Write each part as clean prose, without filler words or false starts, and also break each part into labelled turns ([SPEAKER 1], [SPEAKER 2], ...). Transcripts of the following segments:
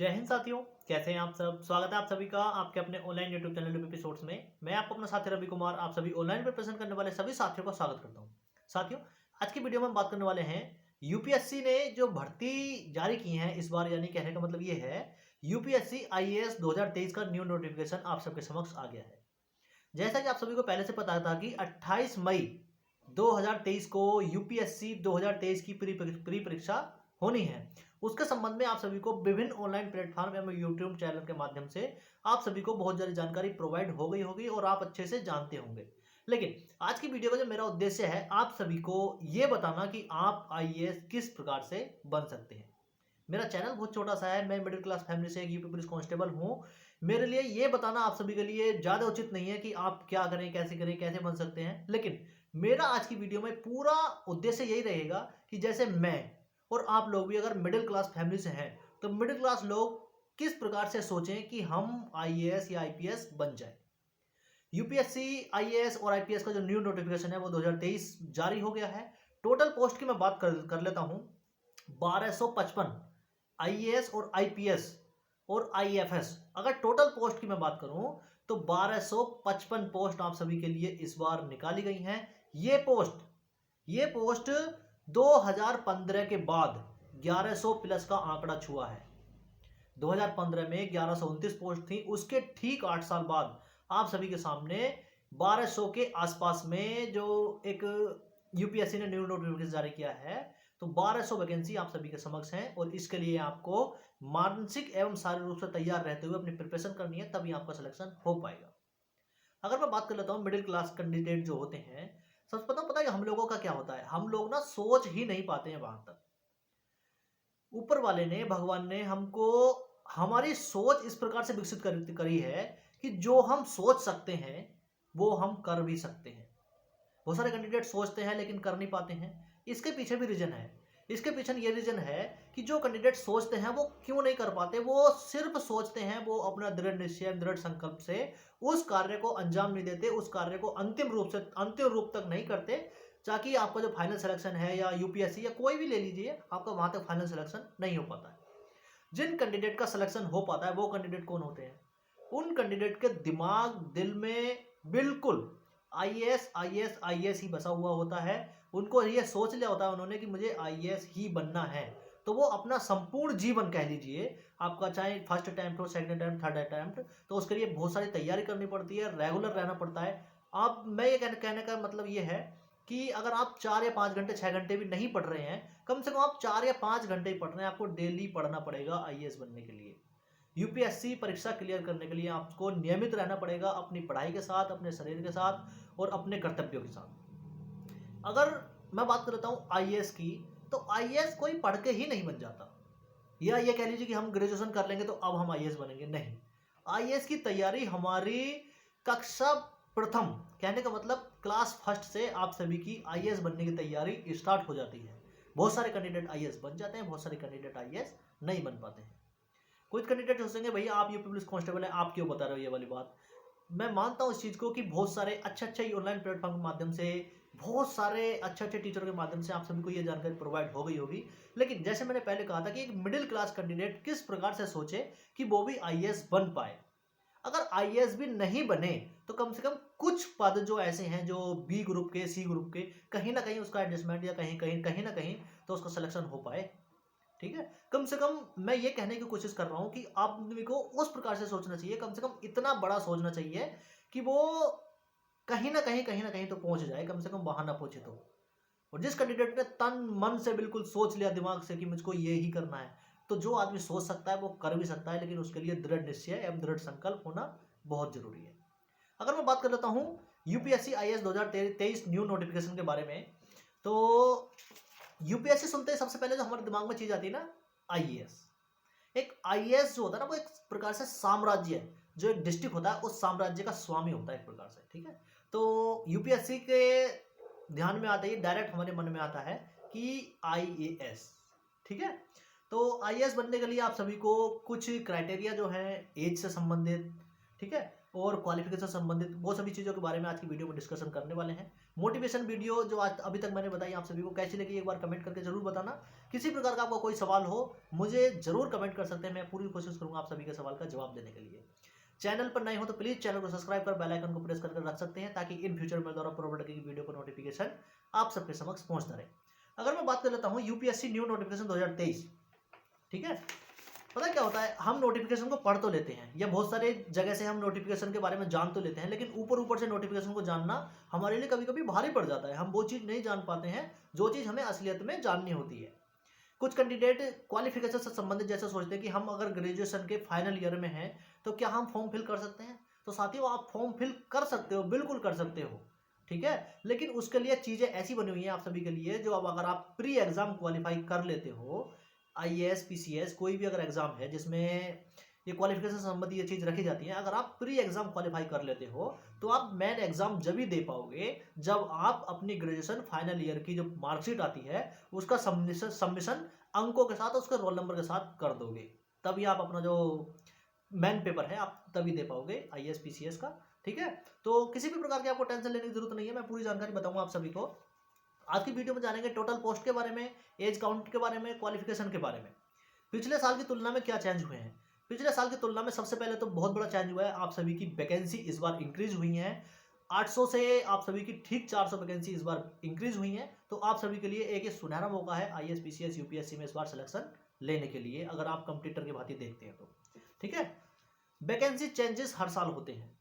[SPEAKER 1] जय हिंद साथियों। कैसे हैं आप सब। स्वागत है आप सभी का आपके अपने ऑनलाइन यूट्यूब चैनल एपिसोड्स में। मैं आपको अपना साथी रवि कुमार आप सभी ऑनलाइन प्रिपरेशन करने वाले सभी साथियों का स्वागत करता हूं। साथियों, आज की वीडियो में हम बात करने वाले हैं यूपीएससी ने जो भर्ती जारी की है इस बार, यानी कहने का मतलब ये है यूपीएससी आईएएस 2023 का न्यू नोटिफिकेशन आप सबके समक्ष आ गया है। जैसा कि आप सभी को पहले से पता था कि 28 मई 2023 को यूपीएससी 2023 की प्री परीक्षा होनी है। उसके संबंध में आप सभी को विभिन्न ऑनलाइन प्लेटफॉर्म एवं यूट्यूब चैनल के माध्यम से आप सभी को बहुत सारी जानकारी प्रोवाइड हो गई होगी और आप अच्छे से जानते होंगे। लेकिन आज की वीडियो का जो मेरा उद्देश्य है आप सभी को ये बताना कि आप आईएएस किस प्रकार से बन सकते हैं। मेरा चैनल बहुत छोटा सा है, मैं मिडिल क्लास फैमिली से एक यूपी पुलिस कांस्टेबल हूँ। मेरे लिए ये बताना आप सभी के लिए ज़्यादा उचित नहीं है कि आप क्या करें, कैसे बन सकते हैं। लेकिन मेरा आज की वीडियो में पूरा उद्देश्य यही रहेगा कि जैसे मैं और आप लोग भी अगर मिडिल क्लास फैमिली से हैं तो मिडिल क्लास लोग किस प्रकार से सोचें कि हम आईएएस या आईपीएस बन जाए। यूपीएससी आईएएस और आईपीएस का जो न्यू नोटिफिकेशन है वो 2023 जारी हो गया है। टोटल पोस्ट की मैं बात कर लेता हूं। 1255 आईएएस और आईपीएस और आईएफएस, अगर टोटल पोस्ट की मैं बात करूं तो 1255 पोस्ट आप सभी के लिए इस बार निकाली गई हैं। ये पोस्ट 2015 के बाद 1100 प्लस का आंकड़ा छुआ है। 2015 में 1129 पोस्ट थी, उसके ठीक 8 साल बाद आप सभी के सामने 1200 के आसपास में जो एक यूपीएससी ने न्यू नोटिफिकेशन जारी किया है, तो 1200 वैकेंसी आप सभी के समक्ष हैं और इसके लिए आपको मानसिक एवं शारीरिक रूप से तैयार रहते हुए अपनी प्रिपरेशन करनी है, तभी आपका सिलेक्शन हो पाएगा। अगर मैं बात कर लेता हूँ मिडिल क्लास कैंडिडेट जो होते हैं, सबसे पता है कि हम लोगों का क्या होता है, हम लोग ना सोच ही नहीं पाते हैं वहां तक। ऊपर वाले ने, भगवान ने हमको हमारी सोच इस प्रकार से विकसित करी है कि जो हम सोच सकते हैं वो हम कर भी सकते हैं। बहुत सारे कैंडिडेट सोचते हैं लेकिन कर नहीं पाते हैं। इसके पीछे भी रीजन है। इसके पीछे ये रीजन है कि जो कैंडिडेट सोचते हैं वो क्यों नहीं कर पाते। वो सिर्फ सोचते हैं, वो अपना दृढ़ निश्चय दृढ़ संकल्प से उस कार्य को अंजाम नहीं देते, उस कार्य को अंतिम रूप तक नहीं करते, ताकि आपका जो फाइनल सिलेक्शन है या यूपीएससी या कोई भी ले लीजिए, आपका वहां तक फाइनल सिलेक्शन नहीं हो पाता है। जिन कैंडिडेट का सिलेक्शन हो पाता है वो कैंडिडेट कौन होते हैं? उन कैंडिडेट के दिमाग दिल में बिल्कुल आईएएस आईएएस आईएएस ही बसा हुआ होता है। उनको ये सोच लिया होता है उन्होंने कि मुझे आईएएस ही बनना है। तो वो अपना संपूर्ण जीवन कह लीजिए, आपका चाहे फर्स्ट अटेम्प्ट हो, सेकंड अटेम्प्ट, थर्ड अटेम्प्ट, तो उसके लिए बहुत सारी तैयारी करनी पड़ती है, रेगुलर रहना पड़ता है। आप, मैं ये कहने का मतलब ये है कि अगर आप 4 या 5 घंटे 6 घंटे भी नहीं पढ़ रहे हैं, कम से कम आप 4 या 5 घंटे ही पढ़ रहे हैं, आपको डेली पढ़ना पड़ेगा आईएएस बनने के लिए। यूपीएससी परीक्षा क्लियर करने के लिए आपको नियमित रहना पड़ेगा अपनी पढ़ाई के साथ, अपने शरीर के साथ और अपने कर्तव्यों के साथ। अगर मैं बात करता हूँ आईएएस की, तो आईएएस कोई पढ़ के ही नहीं बन जाता, या ये कह लीजिए कि हम ग्रेजुएशन कर लेंगे तो अब हम आईएएस बनेंगे, नहीं। आईएएस की तैयारी हमारी कक्षा प्रथम, कहने का मतलब क्लास फर्स्ट से आप सभी की आईएएस बनने की तैयारी स्टार्ट हो जाती है। बहुत सारे कैंडिडेट आईएएस बन जाते हैं, बहुत सारे कैंडिडेट आईएएस नहीं बन पाते हैं। कुछ कैंडिडेट सोचेंगे भैया आप यूपी पुलिस कांस्टेबल है, आप क्यों बता रहे हो ये वाली बात। मैं मानता हूँ इस चीज़ को कि बहुत सारे अच्छे ऑनलाइन प्लेटफॉर्म के माध्यम से, बहुत सारे अच्छे टीचर के माध्यम से आप सभी को ये जानकारी प्रोवाइड हो गई होगी। लेकिन जैसे मैंने पहले कहा था कि एक मिडिल क्लास कैंडिडेट किस प्रकार से सोचे कि वो भी आईएएस बन पाए। अगर आईएएस भी नहीं बने तो कम से कम कुछ पद जो ऐसे हैं जो बी ग्रुप के, सी ग्रुप के, कहीं ना कहीं उसका एडजस्टमेंट या कहीं ना कहीं तो उसका सिलेक्शन हो पाए। ठीक है, कम से कम मैं ये कहने की कोशिश कर रहा हूं कि आप को उस प्रकार से सोचना चाहिए, कम से कम इतना बड़ा सोचना चाहिए कि वो कहीं ना कहीं तो पहुंच जाए, कम से कम वहां ना पहुंचे तो। और जिस कैंडिडेट ने तन मन से बिल्कुल सोच लिया दिमाग से कि मुझको ये ही करना है, तो जो आदमी सोच सकता है वो कर भी सकता है, लेकिन उसके लिए दृढ़ निश्चय एवं दृढ़ संकल्प होना बहुत जरूरी है। अगर मैं बात कर लेता हूं यूपीएससी आईएएस 2023 न्यू नोटिफिकेशन के बारे में, तो यूपीएससी सुनते ही सबसे पहले जो हमारे दिमाग में चीज आती है ना, आईएएस। एक आईएएस जो होता है ना, वो एक प्रकार से साम्राज्य है, जो एक डिस्ट्रिक्ट होता है उस साम्राज्य का स्वामी होता है एक प्रकार से। ठीक है, तो यूपीएससी के ध्यान में आते ही डायरेक्ट हमारे मन में आता है कि आईएएस। ठीक है, तो आईएएस बनने के लिए आप सभी को कुछ क्राइटेरिया जो है एज से संबंधित, ठीक है, और क्वालिफिकेशन संबंधित वो सभी चीज़ों के बारे में आज की वीडियो में डिस्कशन करने वाले हैं। मोटिवेशन वीडियो जो आज अभी तक मैंने बताई आप सभी को कैसी लगी एक बार कमेंट करके जरूर बताना। किसी प्रकार का आपका कोई सवाल हो मुझे जरूर कमेंट कर सकते हैं, मैं पूरी कोशिश करूंगा आप सभी के सवाल का जवाब देने के लिए। चैनल पर नए हो तो प्लीज चैनल को सब्सक्राइब कर बेल आइकन को प्रेस करके रख सकते हैं ताकि इन फ्यूचर में द्वारा अपलोड की वीडियो का नोटिफिकेशन आप सबके समक्ष पहुंचता रहे। अगर मैं बात कर लेता हूं यूपीएससी न्यू नोटिफिकेशन 2023, ठीक है, पता है क्या होता है, हम नोटिफिकेशन को पढ़ तो लेते हैं या बहुत सारे जगह से हम नोटिफिकेशन के बारे में जान तो लेते हैं, लेकिन ऊपर ऊपर से नोटिफिकेशन को जानना हमारे लिए कभी कभी भारी पड़ जाता है। हम वो चीज़ नहीं जान पाते हैं जो चीज़ हमें असलियत में जाननी होती है। कुछ कैंडिडेट क्वालिफिकेशन से संबंधित जैसे सोचते हैं कि हम अगर ग्रेजुएशन के फाइनल ईयर में हैं तो क्या हम फॉर्म फिल कर सकते हैं। तो साथियों आप फॉर्म फिल कर सकते हो, बिल्कुल कर सकते हो, ठीक है, लेकिन उसके लिए चीज़ें ऐसी बनी हुई हैं आप सभी के लिए जो अब अगर आप प्री एग्जाम क्वालिफाई कर लेते हो, आईएएस पीसीएस कोई भी अगर एग्जाम है जिसमें ये क्वालिफिकेशन से संबंधित ये चीज़ रखी जाती है, अगर आप प्री एग्जाम क्वालिफाई कर लेते हो तो आप मेन एग्जाम जब ही दे पाओगे जब आप अपनी ग्रेजुएशन फाइनल ईयर की जो मार्कशीट आती है उसका सबमिशन अंकों के साथ उसके रोल नंबर के साथ कर दोगे, तभी आप अपना जो मेन पेपर है आप तभी दे पाओगे आईएएस पीसीएस का, ठीक है। तो किसी भी प्रकार की आपको टेंशन लेने की जरूरत नहीं है, मैं पूरी जानकारी बताऊंगा आप सभी को। आज की वीडियो में जानेंगे टोटल पोस्ट के बारे में, एज काउंट के बारे में, क्वालिफिकेशन के बारे में, पिछले साल की तुलना में क्या चेंज हुए हैं। पिछले साल की तुलना में सबसे पहले तो बहुत बड़ा चेंज हुआ है, आप सभी की वैकेंसी इस बार इंक्रीज हुई है। 800 से आप सभी की ठीक 400 वैकेंसी इस बार इंक्रीज हुई है। तो आप सभी के लिए एक सुनहरा मौका है आईएएस पीसीएस यूपीएससी में इस बार सिलेक्शन लेने के लिए, अगर आप कंप्यूटर की भांति देखते हैं तो, ठीक है। वैकेंसी चेंजेस हर साल होते हैं।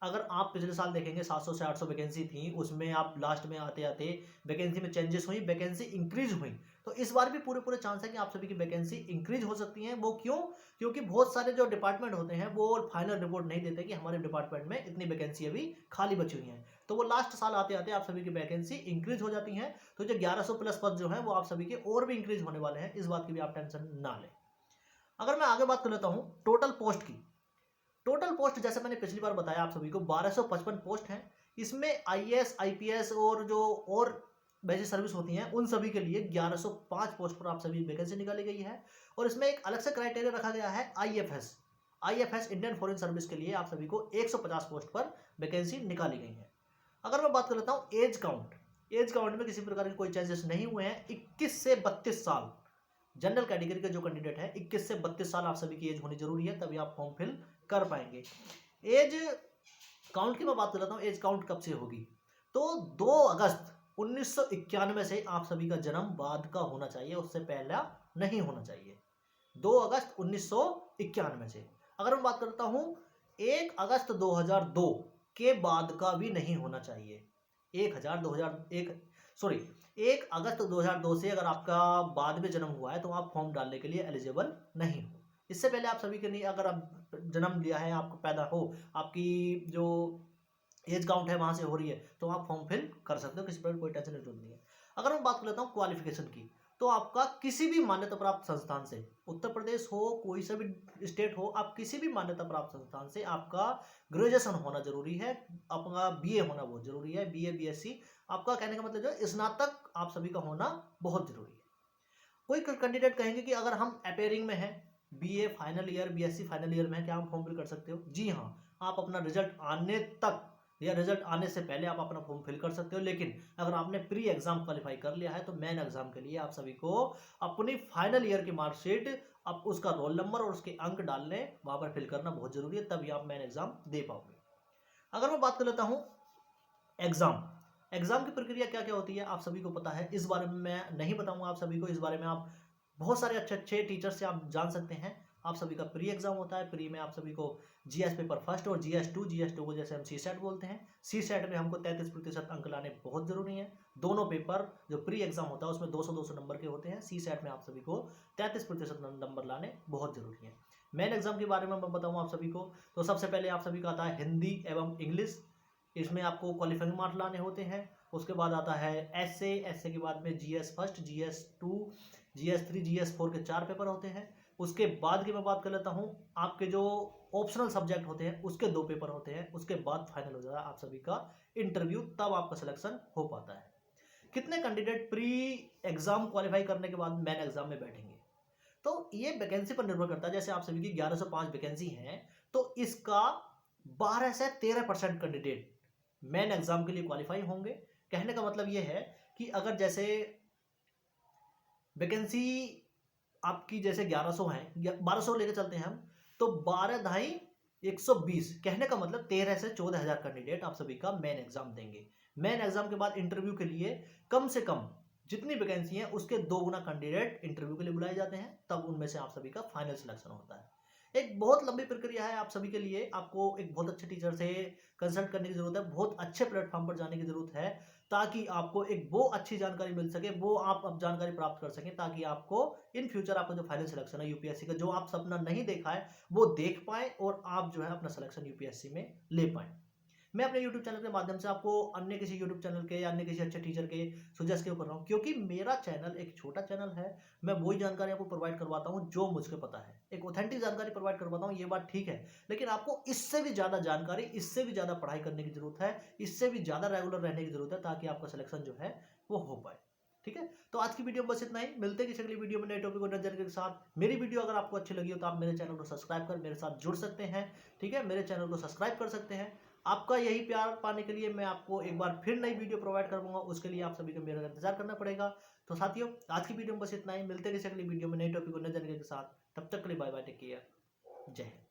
[SPEAKER 1] अगर आप पिछले साल देखेंगे 700 से 800 वैकेंसी थी, उसमें आप लास्ट में आते आते वैकेंसी में चेंजेस हुई, वैकेंसी इंक्रीज हुई। तो इस बार भी पूरे पूरे चांस है कि आप सभी की वैकेंसी इंक्रीज हो सकती है। वो क्यों? क्योंकि बहुत सारे जो डिपार्टमेंट होते हैं वो फाइनल रिपोर्ट नहीं देते कि हमारे डिपार्टमेंट में इतनी वैकेंसी अभी खाली बची हुई है, तो वो लास्ट साल आते आते आप सभी की वैकेंसी इंक्रीज हो जाती है। तो जो 1100 प्लस पद जो है वो आप सभी के और भी इंक्रीज होने वाले हैं, इस बात की भी आप टेंशन ना लें। अगर मैं आगे बात कर लेता हूँ टोटल पोस्ट की, टोटल पोस्ट जैसे मैंने पिछली बार बताया आप सभी को 1255 पोस्ट हैं। इसमें आईएएस आईपीएस और जो और बेसिक सर्विस होती हैं उन सभी के लिए 1105 पोस्ट पर आप सभी वैकेंसी निकाली गई है। और इसमें एक अलग से क्राइटेरिया रखा गया है IFS, IFS Indian foreign service के लिए आप सभी को 150 पोस्ट पर वैकेंसी निकाली गई है। अगर मैं बात कर लेता हूँ एज काउंट, एज काउंट में किसी प्रकार के कोई चेंजेस नहीं हुए हैं। 21 से 32 साल जनरल कैटेगरी के जो कैंडिडेट है 21 से 32 साल आप सभी की एज होनी जरूरी है, तभी आप फॉर्म फिल कर पाएंगे। एज काउंट की मैं बात कर लेता हूँ, एज काउंट कब से होगी, तो 2 अगस्त 1991 से आप सभी का जन्म बाद का होना चाहिए, उससे पहला नहीं होना चाहिए। 2 अगस्त 1991 से। अगर मैं बात करता हूँ 1 अगस्त 2002 के बाद का भी नहीं होना चाहिए। 1 अगस्त 2002 से अगर आपका बाद में जन्म हुआ है तो आप फॉर्म डालने के लिए एलिजिबल नहीं हो। इससे पहले आप सभी के नहीं, अगर आप जन्म लिया है, आपको पैदा हो, आपकी जो एज काउंट है वहां से हो रही है, तो आप फॉर्म फिल कर सकते हो, किसी पर कोई टेंशन की जरूरत नहीं है। अगर मैं बात कर लेता हूँ क्वालिफिकेशन की, तो आपका किसी भी मान्यता प्राप्त संस्थान से, उत्तर प्रदेश हो, कोई सा भी स्टेट हो, आप किसी भी मान्यता प्राप्त संस्थान से आपका ग्रेजुएशन होना जरूरी है, आपका बीए होना बहुत जरूरी है, बीए बीएससी, आपका कहने का मतलब जो स्नातक आप सभी का होना बहुत जरूरी है। कोई कैंडिडेट कहेंगे कि अगर हम अपेयरिंग में हैं, BA final year BSc final year में है, क्या हम फॉर्म फिल कर सकते हो? जी हाँ, आप अपना रिजल्ट आने तक या रिजल्ट आने से पहले आप अपना फॉर्म फिल कर सकते हो। लेकिन अगर आपने प्री एग्जाम क्वालिफाई कर लिया है तो मेन एग्जाम के लिए आप सभी को अपनी फाइनल ईयर की मार्कशीट, अब उसका रोल नंबर और उसके अंक डालने वहां पर फिल करना बहुत जरूरी है, तभी आप मेन एग्जाम दे पाओगे। अगर मैं बात कर लेता हूँ एग्जाम, एग्जाम की प्रक्रिया क्या क्या होती है आप सभी को पता है, इस बारे में मैं नहीं बताऊंगा आप सभी को, इस बारे में आप बहुत सारे अच्छे अच्छे टीचर से आप जान सकते हैं। आप सभी का प्री एग्जाम होता है, प्री में आप सभी को जीएस पेपर फर्स्ट और जीएस टू को जैसे हम सी सेट बोलते हैं, सी सेट में हमको 33% अंक लाने बहुत जरूरी है। दोनों पेपर जो प्री एग्जाम होता है उसमें 200-200 नंबर के होते हैं, सी सेट में आप सभी को 33% नंबर लाने बहुत जरूरी है। मेन एग्जाम के बारे में मैं बताऊँ आप सभी को, तो सबसे पहले आप सभी का आता है हिंदी एवं इंग्लिश, इसमें आपको क्वालिफाइंग मार्क्स लाने होते हैं। उसके बाद आता है एसए के बाद में जीएस फर्स्ट, जीएस2, जीएस3, जीएस4 के 4 पेपर होते हैं। उसके बाद की मैं बात कर लेता हूँ, आपके जो ऑप्शनल सब्जेक्ट होते हैं उसके 2 पेपर होते हैं। उसके बाद फाइनल हो जाता है आप सभी का इंटरव्यू, तब आपका सिलेक्शन हो पाता है। कितने कैंडिडेट प्री एग्जाम क्वालिफाई करने के बाद मेन एग्जाम में बैठेंगे, तो ये वैकेंसी पर निर्भर करता है। जैसे आप सभी की 1105 वैकेंसी है, तो इसका 12 से 13% कैंडिडेट मेन एग्जाम के लिए क्वालिफाई होंगे। कहने का मतलब ये है कि अगर जैसे वैकेंसी आपकी जैसे 1100 है, 1200 लेके चलते हैं हम, तो 12 ढाई 120, कहने का मतलब 13 से 14,000 कैंडिडेट आप सभी का मेन एग्जाम देंगे। मेन एग्जाम के बाद इंटरव्यू के लिए कम से कम जितनी वैकेंसी है उसके 2 गुना कैंडिडेट इंटरव्यू के लिए बुलाए जाते हैं, तब उनमें से आप सभी का फाइनल सिलेक्शन होता है। एक बहुत लंबी प्रक्रिया है आप सभी के लिए। आपको एक बहुत अच्छे टीचर से कंसल्ट करने की जरूरत है, बहुत अच्छे प्लेटफॉर्म पर जाने की जरूरत है, ताकि आपको एक वो अच्छी जानकारी मिल सके, वो आप अब जानकारी प्राप्त कर सकें, ताकि आपको इन फ्यूचर आपका जो फाइनल सिलेक्शन है यूपीएससी का, जो आप सपना नहीं देखा है वो देख पाए और आप जो है अपना सिलेक्शन यूपीएससी में ले पाए। मैं अपने YouTube चैनल के माध्यम से आपको अन्य किसी YouTube चैनल के या अन्य किसी अच्छे टीचर के सुजेस्ट क्यों कर रहा हूँ, क्योंकि मेरा चैनल एक छोटा चैनल है। मैं वही जानकारी आपको प्रोवाइड करवाता हूँ जो मुझको पता है, एक ऑथेंटिक जानकारी प्रोवाइड करवाता हूँ, ये बात ठीक है। लेकिन आपको इससे भी ज़्यादा जानकारी, इससे भी ज़्यादा पढ़ाई करने की जरूरत है, इससे भी ज़्यादा रेगुलर रहने की जरूरत है, ताकि आपका सिलेक्शन जो है वो हो पाए। ठीक है, तो आज की वीडियो में बस इतना ही। मिलते हैं किसी अगली वीडियो में नए टॉपिक और नए जानकारी के साथ। मेरी वीडियो अगर आपको अच्छी लगी हो तो आप मेरे चैनल को सब्सक्राइब कर मेरे साथ जुड़ सकते हैं। ठीक है, मेरे चैनल को सब्सक्राइब कर सकते हैं। आपका यही प्यार पाने के लिए मैं आपको एक बार फिर नई वीडियो प्रोवाइड करूंगा, उसके लिए आप सभी को मेरा इंतजार करना पड़ेगा। तो साथियों, आज की वीडियो में बस इतना ही। मिलते हैं किसी अगली वीडियो में नई टॉपिक और नई जानकारी के साथ। तब तक के लिए बाय बाय, टेक केयर, जय हिंद।